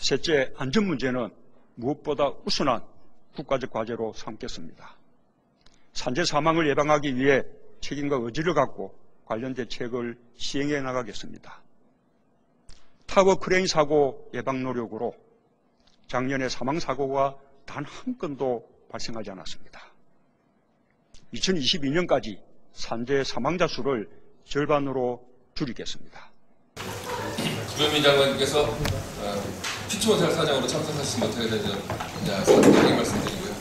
셋째, 안전 문제는 무엇보다 우선한 국가적 과제로 삼겠습니다. 산재 사망을 예방하기 위해 책임과 의지를 갖고 관련 대책을 시행해 나가겠습니다. 타워 크레인 사고 예방 노력으로 작년에 사망사고가 단 한 건도 발생하지 않았습니다. 2022년까지 산재 사망자 수를 절반으로 줄이겠습니다. 주변민 장관님께서 피츠모텔 사장으로 참석하시지 못하게 된 점 상당히 말씀드리고요.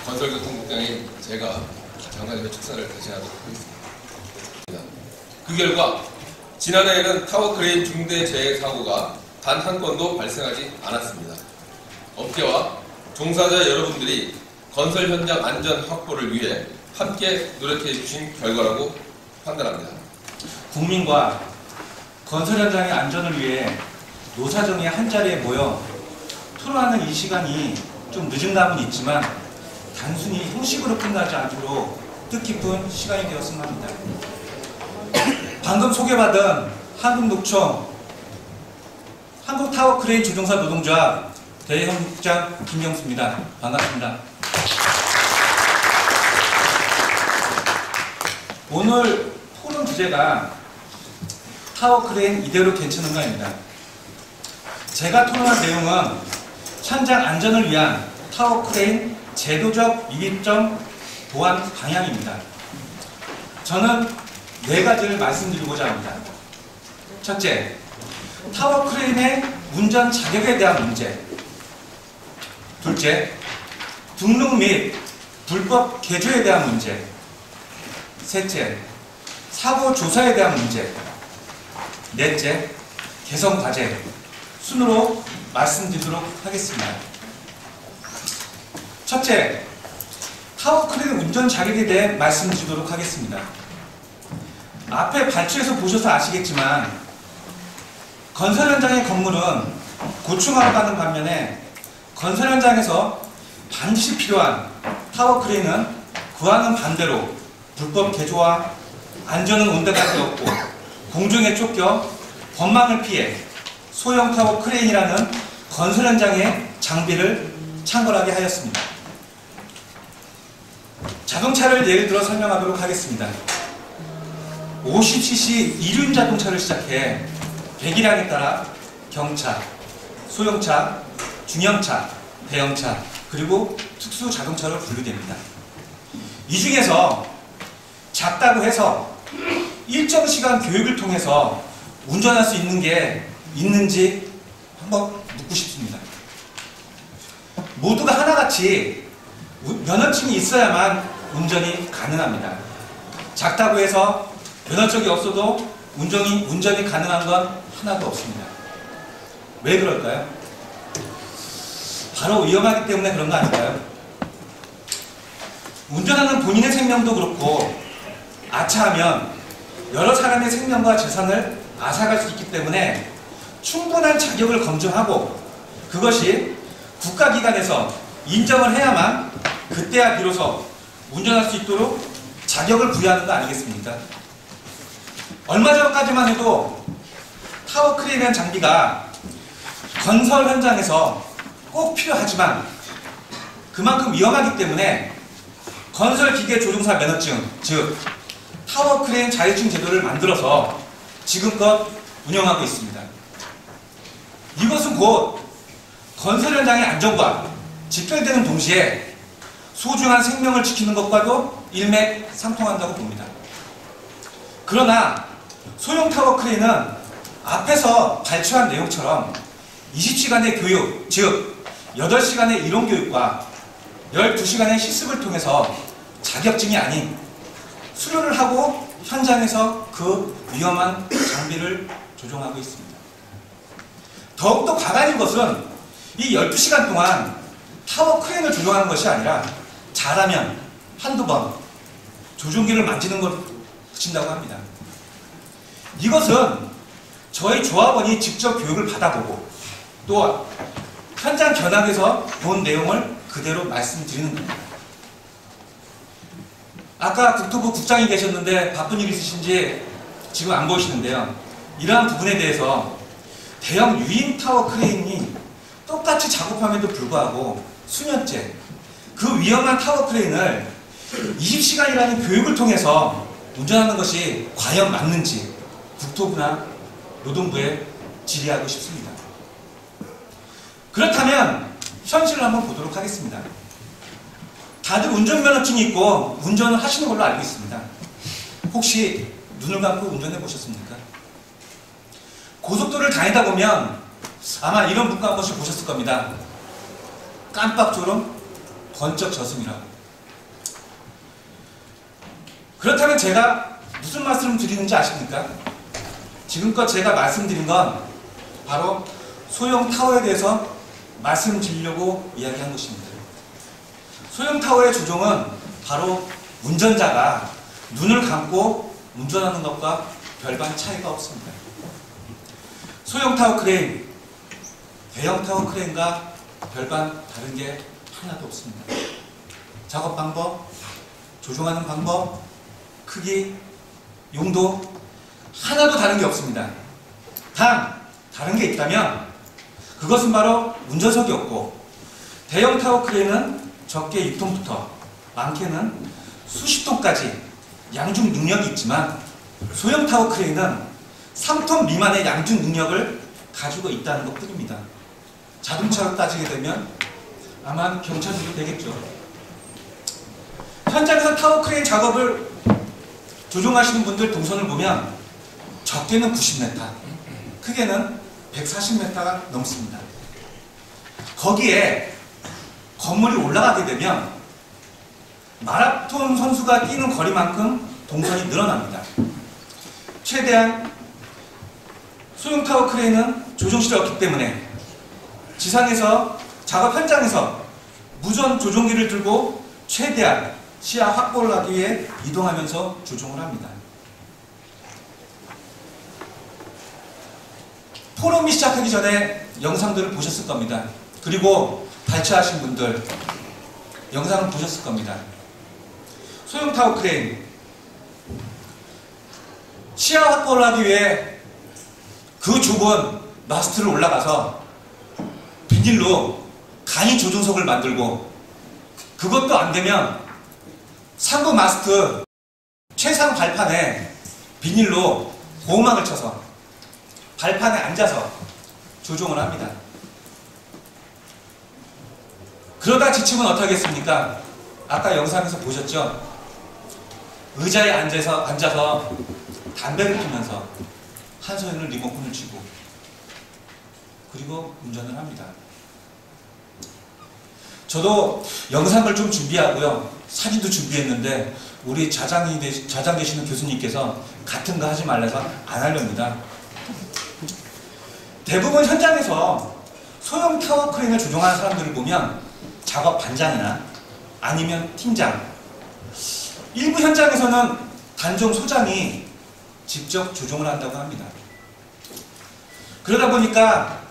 건설교통국장인 제가 장관님의 축사를 대신하도록 하겠습니다. 그 결과 지난해에는 타워크레인 중대 재해 사고가 단 한 건도 발생하지 않았습니다. 업계와 종사자 여러분들이 건설 현장 안전 확보를 위해 함께 노력해 주신 결과라고 판단합니다. 국민과 건설 현장의 안전을 위해 노사정이 한자리에 모여 토론하는 이 시간이 좀 늦은 감은 있지만 단순히 형식으로 끝나지 않도록 뜻깊은 시간이 되었으면 합니다. 방금 소개받은 한국노총 한국타워크레인 조종사 노동조합 대형국장 김영수입니다. 반갑습니다. 오늘 토론 주제가 타워크레인 이대로 괜찮은가입니다. 제가 토론한 내용은 현장 안전을 위한 타워크레인 제도적 유입점 보완 방향입니다. 저는 4가지를 말씀드리고자 합니다. 첫째, 타워크레인의 운전 자격에 대한 문제. 둘째, 등록 및 불법 개조에 대한 문제. 셋째, 사고 조사에 대한 문제. 넷째, 개선 과제. 순으로 말씀드리도록 하겠습니다. 첫째, 타워크레인 운전 자격에 대해 말씀드리도록 하겠습니다. 앞에 발표에서 보셔서 아시겠지만 건설 현장의 건물은 고충하러 가는 반면에 건설 현장에서 반드시 필요한 타워크레인은 그와는 반대로 불법 개조와 안전은 온데간데 없고 공중에 쫓겨 법망을 피해 소형 타워크레인이라는 건설 현장의 장비를 창궐하게 하였습니다. 자동차를 예를 들어 설명하도록 하겠습니다. 50cc 이륜 자동차를 시작해 배기량에 따라 경차, 소형차, 중형차, 대형차, 그리고 특수 자동차로 분류됩니다. 이 중에서 작다고 해서 일정 시간 교육을 통해서 운전할 수 있는 게 있는지 한번 묻고 싶습니다. 모두가 하나같이 면허증이 있어야만 운전이 가능합니다. 작다고 해서 면허증이 없어도 운전이 가능한 건 하나도 없습니다. 왜 그럴까요? 바로 위험하기 때문에 그런 거 아닐까요? 운전하는 본인의 생명도 그렇고 아차하면 여러 사람의 생명과 재산을 앗아갈 수 있기 때문에 충분한 자격을 검증하고 그것이 국가기관에서 인정을 해야만 그때야 비로소 운전할 수 있도록 자격을 부여하는 거 아니겠습니까? 얼마 전까지만 해도 타워크레인이라는 장비가 건설 현장에서 꼭 필요하지만 그만큼 위험하기 때문에 건설기계 조종사 면허증, 즉 타워크레인 자율증 제도를 만들어서 지금껏 운영하고 있습니다. 이것은 곧 건설 현장의 안전과 직결되는 동시에 소중한 생명을 지키는 것과도 일맥상통한다고 봅니다. 그러나 소형 타워크레인은 앞에서 발표한 내용처럼 20시간의 교육, 즉 8시간의 이론교육과 12시간의 실습을 통해서 자격증이 아닌 수료를 하고 현장에서 그 위험한 장비를 조종하고 있습니다. 더욱더 과반인 것은 이 12시간 동안 타워크레인을 조종하는 것이 아니라 잘하면 한두 번 조종기를 만지는 걸 그친다고 합니다. 이것은 저희 조합원이 직접 교육을 받아보고 또 현장 견학에서 본 내용을 그대로 말씀드리는 겁니다. 아까 국토부 국장이 계셨는데 바쁜 일 있으신지 지금 안 보이시는데요. 이러한 부분에 대해서 대형 유인 타워 크레인이 똑같이 작업함에도 불구하고 수년째 그 위험한 타워 크레인을 20시간이라는 교육을 통해서 운전하는 것이 과연 맞는지 국토부나 노동부에 질의하고 싶습니다. 그렇다면 현실을 한번 보도록 하겠습니다. 다들 운전면허증이 있고 운전을 하시는 걸로 알고 있습니다. 혹시 눈을 감고 운전해 보셨습니까? 고속도로를 다니다 보면 아마 이런 문구 한 번씩 보셨을 겁니다. 깜빡조름 번쩍 젖음이라고. 그렇다면 제가 무슨 말씀을 드리는지 아십니까? 지금껏 제가 말씀드린 건 바로 소형 타워에 대해서 말씀드리려고 이야기한 것입니다. 소형 타워의 조종은 바로 운전자가 눈을 감고 운전하는 것과 별반 차이가 없습니다. 소형 타워 크레인, 대형 타워 크레인과 별반 다른 게 하나도 없습니다. 작업 방법, 조종하는 방법, 크기, 용도 하나도 다른 게 없습니다. 단 다른 게 있다면 그것은 바로 운전석이 없고 대형 타워 크레인은 적게 6톤부터 많게는 수십 톤까지 양중 능력이 있지만 소형 타워 크레인은 3톤 미만의 양중 능력을 가지고 있다는 것 뿐입니다. 자동차로 따지게 되면 아마 경차도 되겠죠. 현장에서 타워 크레인 작업을 조종하시는 분들 동선을 보면 적게는 90m, 크게는 140m가 넘습니다. 거기에 건물이 올라가게 되면 마라톤 선수가 뛰는 거리만큼 동선이 늘어납니다. 최대한 소형 타워 크레인은 조종실이 없기 때문에 지상에서 작업 현장에서 무전 조종기를 들고 최대한 시야 확보를 하기 위해 이동하면서 조종을 합니다. 포럼이 시작하기 전에 영상들을 보셨을 겁니다. 그리고 발췌하신 분들 영상을 보셨을 겁니다. 소형 타워 크레인 시야 확보를 하기 위해 그 좁은 마스트를 올라가서 비닐로 간이 조종석을 만들고 그것도 안 되면 상부 마스트 최상 발판에 비닐로 보호막을 쳐서 발판에 앉아서 조종을 합니다. 그러다 지치면 어떻게 하겠습니까? 아까 영상에서 보셨죠? 의자에 앉아서 담배를 피면서 한 손에는 리모컨을 쥐고 그리고 운전을 합니다. 저도 영상을 좀 준비하고요. 사진도 준비했는데 우리 자장 되시는 교수님께서 같은 거 하지 말라서 안 하렵니다. 대부분 현장에서 소형 타워 크레인을 조종하는 사람들을 보면 작업 반장이나 아니면 팀장, 일부 현장에서는 단종 소장이 직접 조종을 한다고 합니다. 그러다 보니까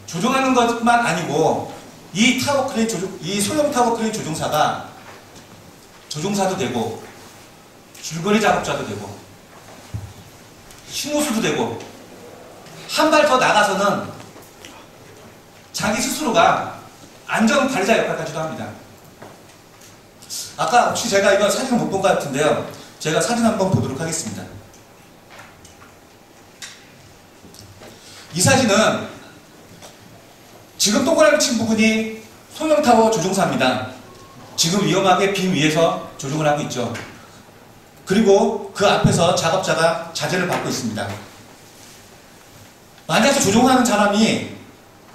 조종하는 것만 아니고 이 소형 타워 크레인 조종사가 조종사도 되고 줄거리 작업자도 되고 신호수도 되고 한 발 더 나가서는 자기 스스로가 안전 관리자 역할까지도 합니다. 아까 혹시 제가 이거 사진을 못 본 것 같은데요. 제가 사진 한번 보도록 하겠습니다. 이 사진은 지금 동그라미 친 부분이 소형 타워 조종사입니다. 지금 위험하게 빔 위에서 조종을 하고 있죠. 그리고 그 앞에서 작업자가 자재를 받고 있습니다. 만약에 조종하는 사람이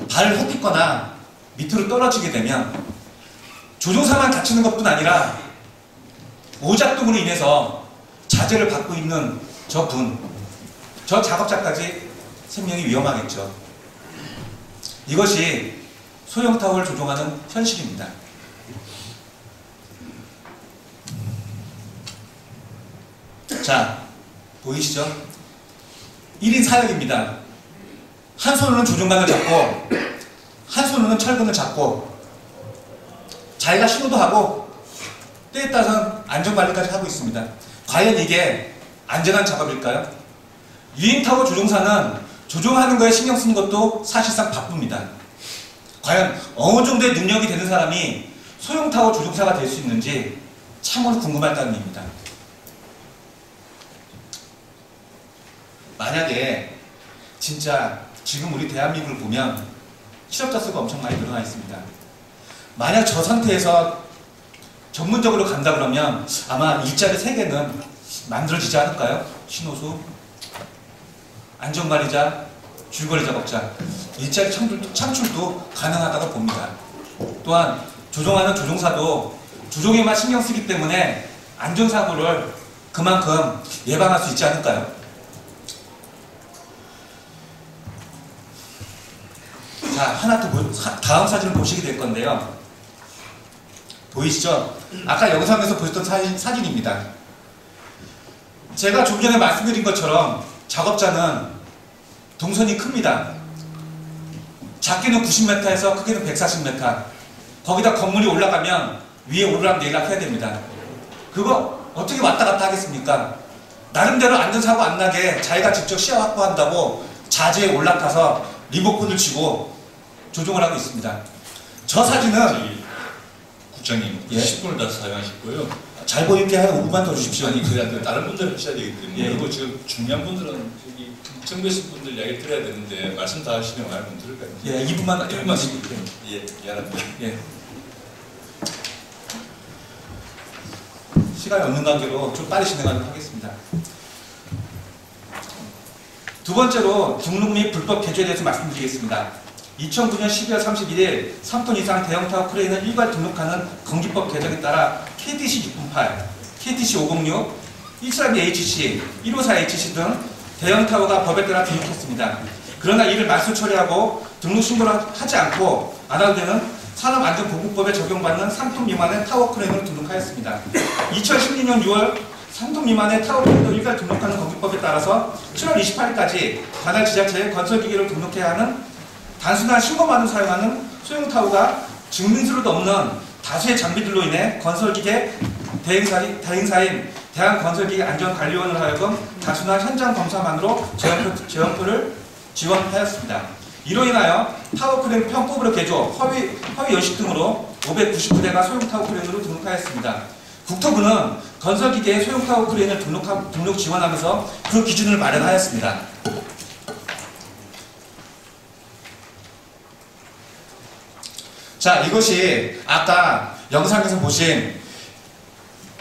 발을 헛딛거나 밑으로 떨어지게 되면 조종사만 다치는 것뿐 아니라 오작동으로 인해서 자재를 받고 있는 저 작업자까지 생명이 위험하겠죠. 이것이 소형 타워를 조종하는 현실입니다. 자, 보이시죠? 1인 사역입니다. 한 손으로는 조종각을 잡고 한 손으로는 철근을 잡고 자기가 신호도 하고 때에 따라서는 안전관리까지 하고 있습니다. 과연 이게 안전한 작업일까요? 유인타워 조종사는 조종하는 거에 신경 쓰는 것도 사실상 바쁩니다. 과연 어느 정도의 능력이 되는 사람이 소형타워 조종사가 될 수 있는지 참으로 궁금할 따름입니다. 만약에 진짜 지금 우리 대한민국을 보면 실업자 수가 엄청 많이 늘어나 있습니다. 만약 저 상태에서 전문적으로 간다 그러면 아마 일자리 세계는 만들어지지 않을까요? 신호수, 안전관리자, 줄거리 작업자, 일자리 창출도 가능하다고 봅니다. 또한 조종하는 조종사도 조종에만 신경 쓰기 때문에 안전사고를 그만큼 예방할 수 있지 않을까요? 자, 하나 더 다음 사진을 보시게 될 건데요. 보이시죠? 아까 영상에서 보셨던 사진입니다. 제가 좀 전에 말씀드린 것처럼 작업자는 동선이 큽니다. 작게는 90m에서 크게는 140m. 거기다 건물이 올라가면 위에 오르락 내리락 해야 됩니다. 그거 어떻게 왔다 갔다 하겠습니까? 나름대로 안전사고 안 나게 자기가 직접 시야 확보한다고 자재에 올라타서 리모컨을 쥐고 조종을 하고 있습니다. 저 사진은 국장님, 예? 10분을 다 사용하실 거예요. 잘 보이게 한 5분만 더 주십시오. 아니, 그래야 다른 분들은 하셔야 되기 때문에. 예. 그리고 지금 중요한 분들은 여기 정배수 분들 이야기 들어야 되는데, 말씀 다 하시면 말씀 들을까요? 예, 2분만 예, 미안합니다. 예. 시간이 없는 관계로 좀 빨리 진행하도록 하겠습니다. 두 번째로 등록 및 불법 개조에 대해서 말씀드리겠습니다. 2009년 12월 31일 3톤 이상 대형타워 크레인을 일괄 등록하는 건기법 개정에 따라 KTC 608, KTC 506, 132HC, 154HC 등 대형타워가 법에 따라 등록했습니다. 그러나 이를 말소 처리하고 등록 신고를 하지 않고 안 하도 되는 산업안전보건법에 적용받는 3톤 미만의 타워 크레인으로 등록하였습니다. 2016년 6월 3톤 미만의 타워 크레인을 일괄 등록하는 건기법에 따라서 7월 28일까지 관할 지자체에 건설기계를 등록해야 하는 단순한 신고만을 사용하는 소형타워가 증빙서로도 없는 다수의 장비들로 인해 건설기계 대행사인 대한건설기계 안전관리원을 하여금 단순한 현장 검사만으로 제원표를 지원하였습니다. 이로 인하여 타워 크레인 편법으로 개조, 허위 연식 등으로 599대가 소형타워 크레인으로 등록하였습니다. 국토부는 건설기계의 소형타워 크레인을 등록 지원하면서 그 기준을 마련하였습니다. 자, 이것이 아까 영상에서 보신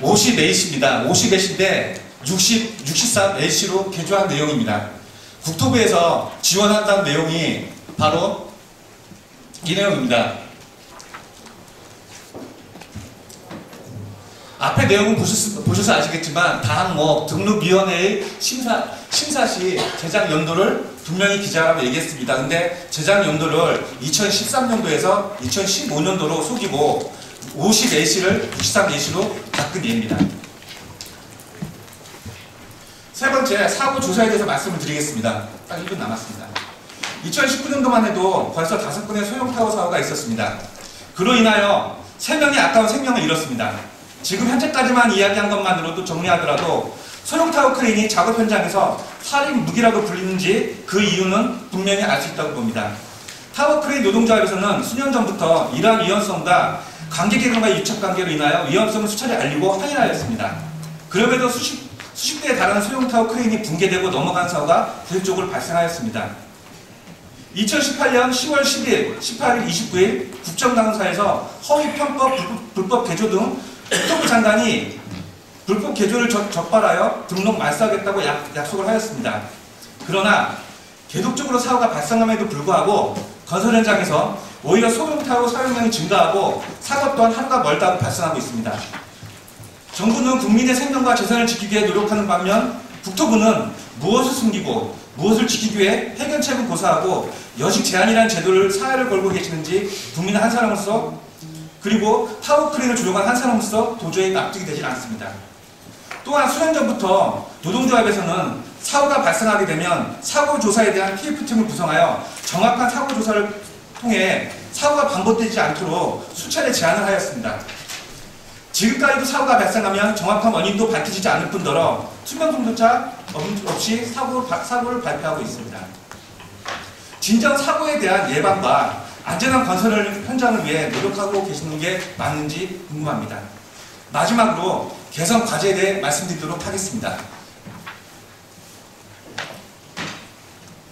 50H입니다. 50H인데 63H로 개조한 내용입니다. 국토부에서 지원한다는 내용이 바로 이 내용입니다. 앞에 내용은 보셔서 아시겠지만 다 등록위원회의 심사 시 제작 연도를 분명히 기재하라고 얘기했습니다. 근데 제작 연도를 2013년도에서 2015년도로 속이고 50H를 63H로 바꾼 예입니다. 세 번째, 사고 조사에 대해서 말씀을 드리겠습니다. 딱 1분 남았습니다. 2019년도만 해도 벌써 5건의 소형타워 사고가 있었습니다. 그로 인하여 3명이 아까운 생명을 잃었습니다. 지금 현재까지만 이야기한 것만으로도 정리하더라도 소형타워 크레인이 작업 현장에서 살인 무기라고 불리는지 그 이유는 분명히 알 수 있다고 봅니다. 타워 크레인 노동조합에서는 수년 전부터 이러한 위험성과 관계기관과의 유착관계로 인하여 위험성을 수차례 알리고 항의하였습니다. 그럼에도 수십 대에 달하는 소형타워 크레인이 붕괴되고 넘어간 사고가 계속적으로 발생하였습니다. 2018년 10월 10일, 18일, 29일 국정감사에서 허위 편법, 불법 개조 등 국토부 장관이 불법 개조를 적발하여 등록 말소하겠다고 약속을 하였습니다. 그러나 계속적으로 사고가 발생함에도 불구하고 건설 현장에서 오히려 소형타워 사용량이 증가하고 사고 또한 하루가 멀다 발생하고 있습니다. 정부는 국민의 생명과 재산을 지키기 위해 노력하는 반면 국토부는 무엇을 숨기고 무엇을 지키기 위해 해결책을 고사하고 여직 제한이라는 제도를 사활을 걸고 계시는지 국민의 한 사람으로서 그리고 타워 크레인을 조종한 한 사람으로서 도저히 납득이 되질 않습니다. 또한 수년 전부터 노동조합에서는 사고가 발생하게 되면 사고조사에 대한 TF팀을 구성하여 정확한 사고조사를 통해 사고가 반복되지 않도록 수차례 제안을 하였습니다. 지금까지도 사고가 발생하면 정확한 원인도 밝혀지지 않을 뿐더러 투명성조차 없이 사고를 발표하고 있습니다. 진정 사고에 대한 예방과 안전한 건설 현장을 위해 노력하고 계시는 게 맞는지 궁금합니다. 마지막으로 개선 과제에 대해 말씀드리도록 하겠습니다.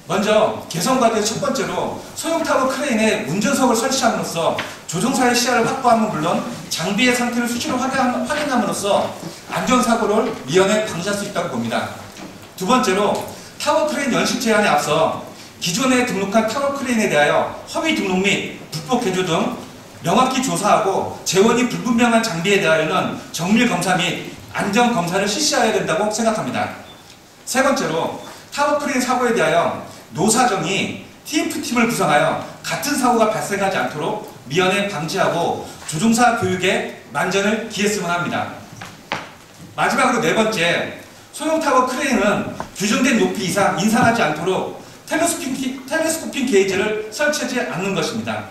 먼저 개선 과제 첫 번째로 소형 타워 크레인에 운전석을 설치함으로써 조종사의 시야를 확보함은 물론 장비의 상태를 수시로 확인함으로써 안전사고를 미연에 방지할 수 있다고 봅니다. 두 번째로 타워 크레인 연식 제한에 앞서 기존에 등록한 타워 크레인에 대하여 허위 등록 및 불법 개조 등 명확히 조사하고 재원이 불분명한 장비에 대하여는 정밀 검사 및 안전 검사를 실시해야 된다고 생각합니다. 세 번째로 타워 크레인 사고에 대하여 노사정이 TF팀을 구성하여 같은 사고가 발생하지 않도록 미연에 방지하고 조종사 교육에 만전을 기했으면 합니다. 마지막으로 네 번째, 소형 타워 크레인은 규정된 높이 이상 인상하지 않도록 텔레스코핑 게이지를 설치하지 않는 것입니다.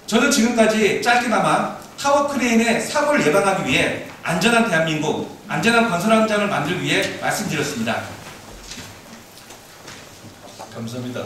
저는 지금까지 짧게나마 타워 크레인의 사고를 예방하기 위해 안전한 대한민국, 안전한 건설 현장을 만들기 위해 말씀드렸습니다. 감사합니다.